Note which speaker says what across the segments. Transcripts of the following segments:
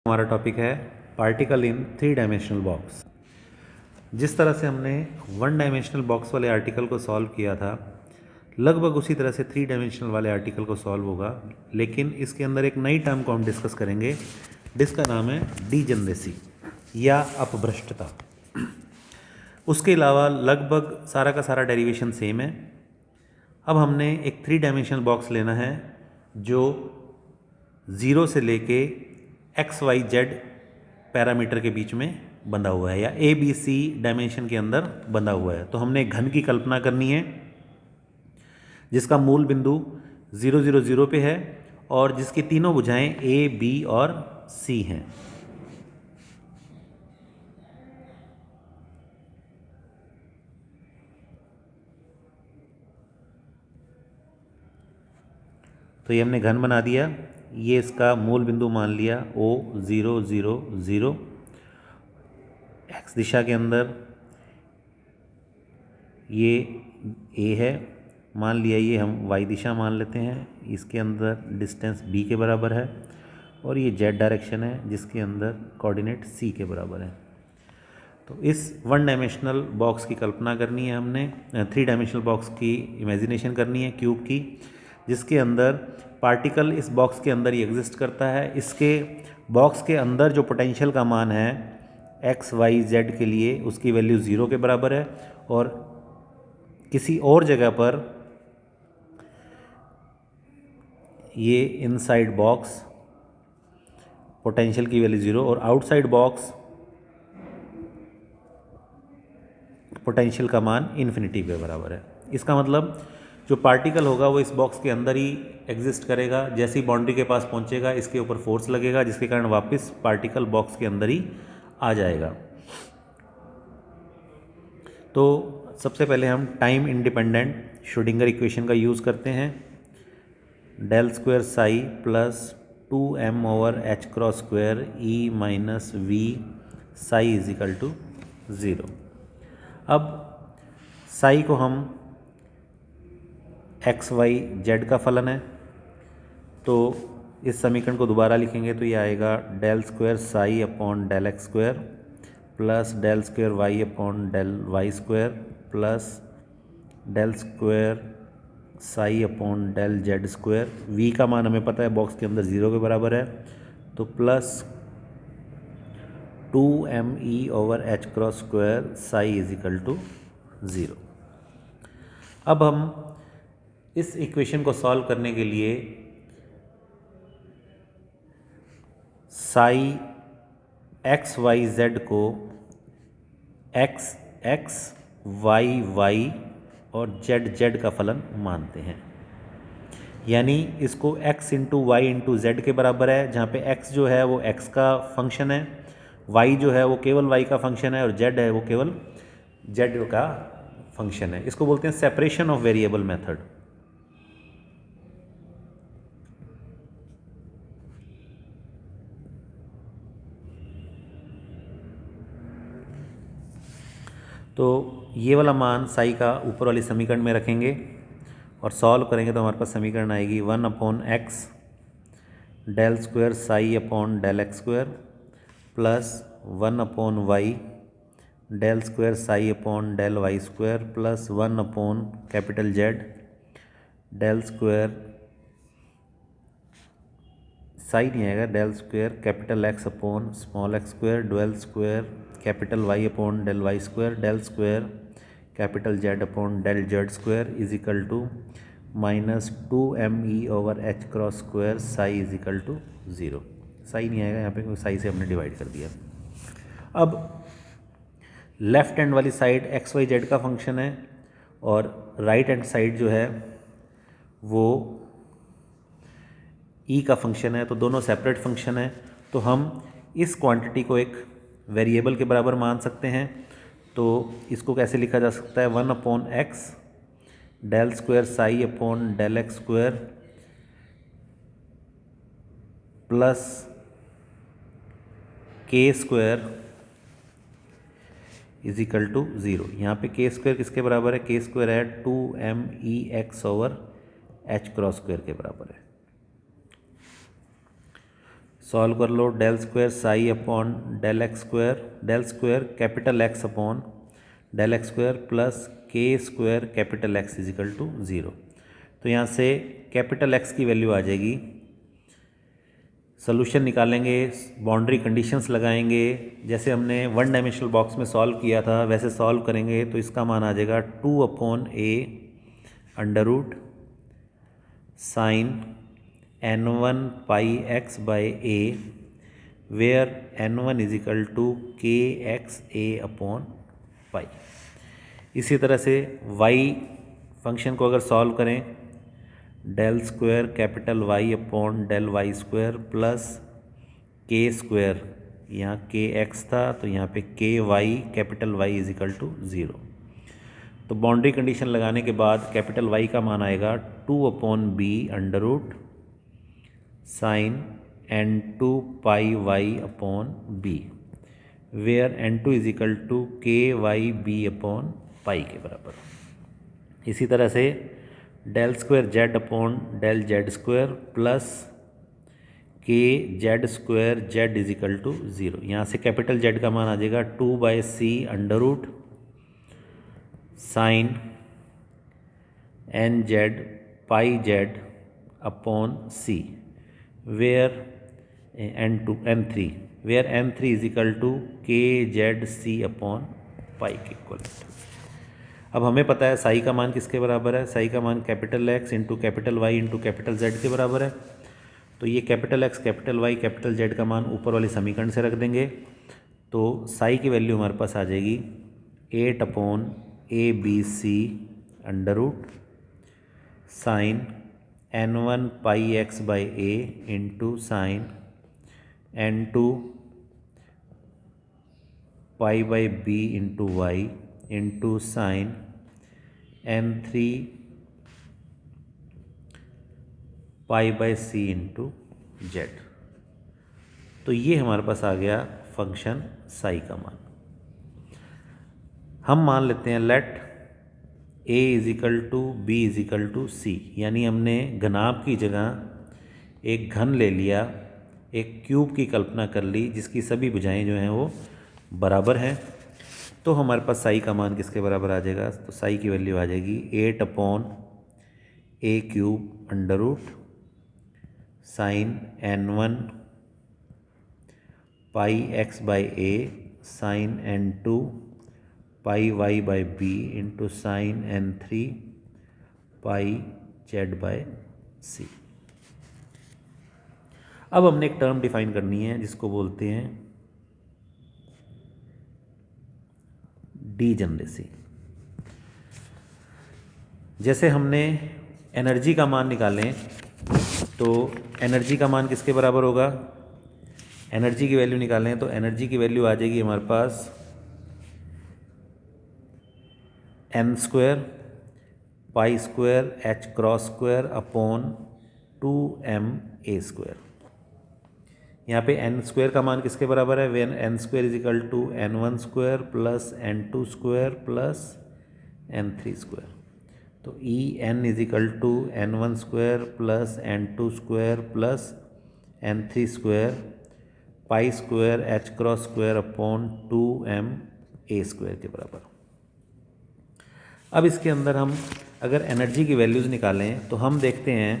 Speaker 1: हमारा टॉपिक है particle in 3 dimensional box. जिस तरह से हमने 1 डायमेंशनल बॉक्स वाले आर्टिकल को सॉल्व किया था, लगभग उसी तरह से 3 डायमेंशनल वाले आर्टिकल को सॉल्व होगा, लेकिन इसके अंदर एक नई टर्म को हम डिस्कस करेंगे जिसका नाम है डीजेनरेसी या अपभ्रष्टता। उसके अलावा लगभग सारा का सारा डेरिवेशन सेम है। अब हमने एक 3 डायमेंशनल बॉक्स लेना है जो 0 से लेके XYZ पैरामीटर के बीच में बंधा हुआ है या ABC डायमेंशन के अंदर बंधा हुआ है। तो हमने एक घन की कल्पना करनी है जिसका मूल बिंदु 0 0 0 पे है और जिसकी तीनों भुजाएं A, B और C हैं। तो ये हमने घन बना दिया। ये इसका मूल बिंदु मान लिया O 0 0 0। x दिशा के अंदर ये A है, मान लिया। ये हम y दिशा मान लेते हैं। इसके अंदर डिस्टेंस b के बराबर है और ये z डायरेक्शन है जिसके अंदर कोऑर्डिनेट c के बराबर है। तो इस 1 डायमेंशनल बॉक्स की कल्पना करनी है हमने, 3 डायमेंशनल बॉक्स की इमेजिनेशन करनी है क्यूब की, जिसके अंदर पार्टिकल इस बॉक्स के अंदर ही एग्जिस्ट करता है। इसके बॉक्स के अंदर जो पोटेंशियल का मान है XYZ के लिए, उसकी वैल्यू 0 के बराबर है और किसी और जगह पर ये इनसाइड बॉक्स पोटेंशियल की वैल्यू 0 और आउटसाइड बॉक्स पोटेंशियल का मान इन्फिनिटी के बराबर है। इसका मतलब जो पार्टिकल होगा वो इस बॉक्स के अंदर ही एग्जिस्ट करेगा। जैसे ही बाउंड्री के पास पहुंचेगा इसके ऊपर फोर्स लगेगा जिसके कारण वापस पार्टिकल बॉक्स के अंदर ही आ जाएगा। तो सबसे पहले हम टाइम इंडिपेंडेंट श्रोडिंगर इक्वेशन का यूज़ करते हैं। Del square psi plus 2m/h² E minus v psi is equal to 0। अब साई को हम XYZ का फलन है, तो इस समीकरण को दोबारा लिखेंगे तो ये आएगा del square psi upon del x² plus del square y upon del y² plus del square psi upon del z²। v का मान हमें पता है बॉक्स के अंदर 0 के बराबर है, तो plus 2me/h² psi is equal to 0। अब हम इस इक्वेशन को सॉल्व करने के लिए साई XYZ को x y और z का फलन मानते हैं। यानी इसको x into y into z के बराबर है, जहाँ पे x जो है वो x का फंक्शन है, y जो है वो केवल y का फंक्शन है और z है वो केवल z का फंक्शन है। इसको बोलते हैं सेपरेशन ऑफ वेरिएबल मेथड। तो ये वाला मान साई का ऊपर वाली समीकरण में रखेंगे और सॉल्व करेंगे तो हमारे पास समीकरण आएगी 1/x del square psi upon del x² plus 1/y del square psi upon del y² plus 1/Z del square psi नहीं आएगा, del square capital X upon small x² del square capital Y upon del y² del square capital Z upon del z² is equal to minus 2me/h² psi is equal to 0। Psi नहीं आएगा यहाँ पे क्योंकि साई से हमने divide कर दिया। अब लेफ्ट हैंड वाली साइड XYZ का फंक्शन है और राइट हैंड साइड जो है वो E का फंक्शन है, तो दोनों सेपरेट फंक्शन है। तो हम इस क्वांटिटी को एक वेरिएबल के बराबर मान सकते हैं। तो इसको कैसे लिखा जा सकता है, 1/x del square psi upon del x² plus k² is equal to 0। यहाँ पे k² किसके बराबर है, k² है 2mex/h² के बराबर है। सॉल्व कर लो, del square psi upon del x square, del square capital x upon del x square plus k square capital x is equal to 0। तो यहाँ से कैपिटल एक्स की वैल्यू आ जाएगी, सोल्यूशन निकालेंगे, बाउंड्री कंडीशंस लगाएंगे, जैसे हमने वन डायमेंशनल बॉक्स में सॉल्व किया था वैसे सॉल्व करेंगे तो इसका मान आ जाएगा 2/a under root sine n1 pi x by a where n1 is equal to k x a upon pi. इसी तरह से y फंक्शन को अगर सॉल्व करें, del square capital y upon del y square plus k square, यहाँ k x था तो यहाँ पे k y capital y is equal to 0। तो बाउंड्री कंडीशन लगाने के बाद कैपिटल वाई का मान आएगा 2/b under root sine n2 pi y upon b where n2 is equal to k y b upon pi के बराबर। इसी तरह से del square z upon del z square plus k z square z is equal to 0। यहाँ से capital z का मान आ जाएगा 2/c under root sine n z pi z upon c where n3 where n3 is equal to k z c upon pi k equal. अब हमें पता है साई का मान किसके बराबर है, साई का मान capital x into capital y into capital z के बराबर है। तो ये capital x capital y capital z का मान ऊपर वाले समीकरण से रख देंगे तो साई की वैल्यू हमारे पास आ जाएगी 8/ABC under root sine n1 pi x by a into sine n2 pi by b into y into sine n3 pi by c into z. तो ये हमारे पास आ गया फंक्शन साई का मान। हम मान लेते हैं let a is equal to b is equal to c, यानी हमने घनाभ की जगह एक घन ले लिया, एक क्यूब की कल्पना कर ली जिसकी सभी भुजाएं जो हैं वो बराबर हैं। तो हमारे पास साई का मान किसके बराबर आ जाएगा, तो साई की वैल्यू आ जाएगी 8/a cube under root sine n1 pi x by a sine n2 pi y by b into sine n3 pi z by c. अब हमने एक टर्म डिफाइन करनी है जिसको बोलते हैं डीजेनरेसी। जैसे हमने एनर्जी का मान निकालें तो एनर्जी का मान किसके बराबर होगा, एनर्जी की वैल्यू निकालें तो एनर्जी की वैल्यू आ जाएगी हमारे पास m square pi square h cross square upon 2ma square. यहाँ पे n स्क्वायर का मान किसके बराबर है, when n square is equal to n1 square plus n2 square plus n3 square. तो E n is equal to n1 square plus n2 square plus n3 square pi square h cross square upon 2ma square के बराबर। अब इसके अंदर हम अगर energy की values निकालें तो हम देखते हैं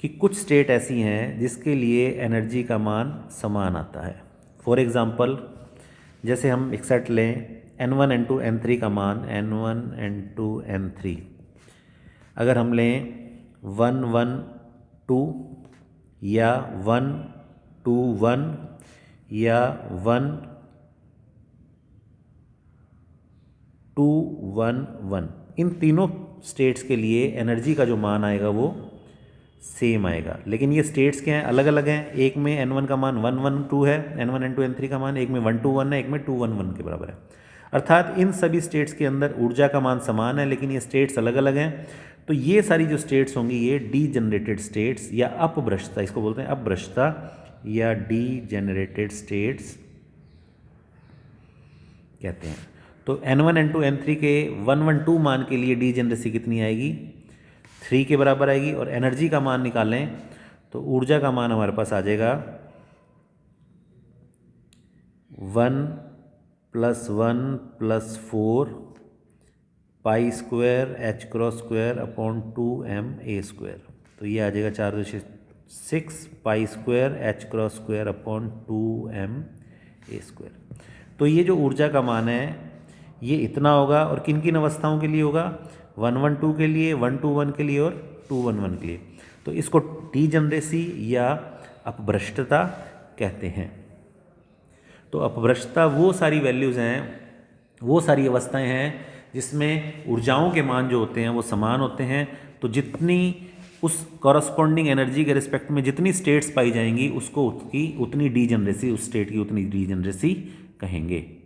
Speaker 1: कि कुछ स्टेट ऐसी हैं जिसके लिए एनर्जी का मान समान आता है। फॉर एग्ज़ाम्पल जैसे हम एक सेट लें n1 n2 n3 का मान n1 n2 n3, अगर हम लें 1 1 2 या 1 2 1 या 1 2 1 1, इन तीनों स्टेट्स के लिए एनर्जी का जो मान आएगा वो सेम आएगा। लेकिन ये स्टेट्स क्या हैं, अलग अलग हैं। एक में n1 का मान 1 1 2 है, n1 n2 n3 का मान एक में 1 2 1 है, एक में 2 1 1 के बराबर है। अर्थात इन सभी स्टेट्स के अंदर ऊर्जा का मान समान है लेकिन ये स्टेट्स अलग अलग हैं। तो ये सारी जो स्टेट्स होंगी ये डीजेनरेटेड स्टेट्स या अपभ्रष्टता, इसको बोलते हैं अपभ्रष्टता या डीजेनरेटेड स्टेट्स कहते हैं। तो n1 n2 n3 के 1 1 2 मान के लिए डीजेनरेसी कितनी आएगी, 3 के बराबर आएगी। और एनर्जी का मान निकालें तो ऊर्जा का मान हमारे पास आ जाएगा 1+1+4 pi square H cross square upon 2m a²। तो ये आ जाएगा 4×6 pi square H cross square upon 2m a²। तो ये जो ऊर्जा का मान है ये इतना होगा, और किन किन अवस्थाओं के लिए होगा? 112 के लिए, 121 के लिए और 211 के लिए। तो इसको डीजनरेसी या अपभ्रष्टता कहते हैं। तो अपभ्रष्टता वो सारी वैल्यूज़ हैं, वो सारी अवस्थाएं हैं जिसमें ऊर्जाओं के मान जो होते हैं वो समान होते हैं। तो जितनी उस कॉरस्पॉन्डिंग एनर्जी के रिस्पेक्ट में जितनी स्टेट्स पाई जाएंगी उसको उतनी डीजनरेसी, उस स्टेट की उतनी डीजनरेसी कहेंगे।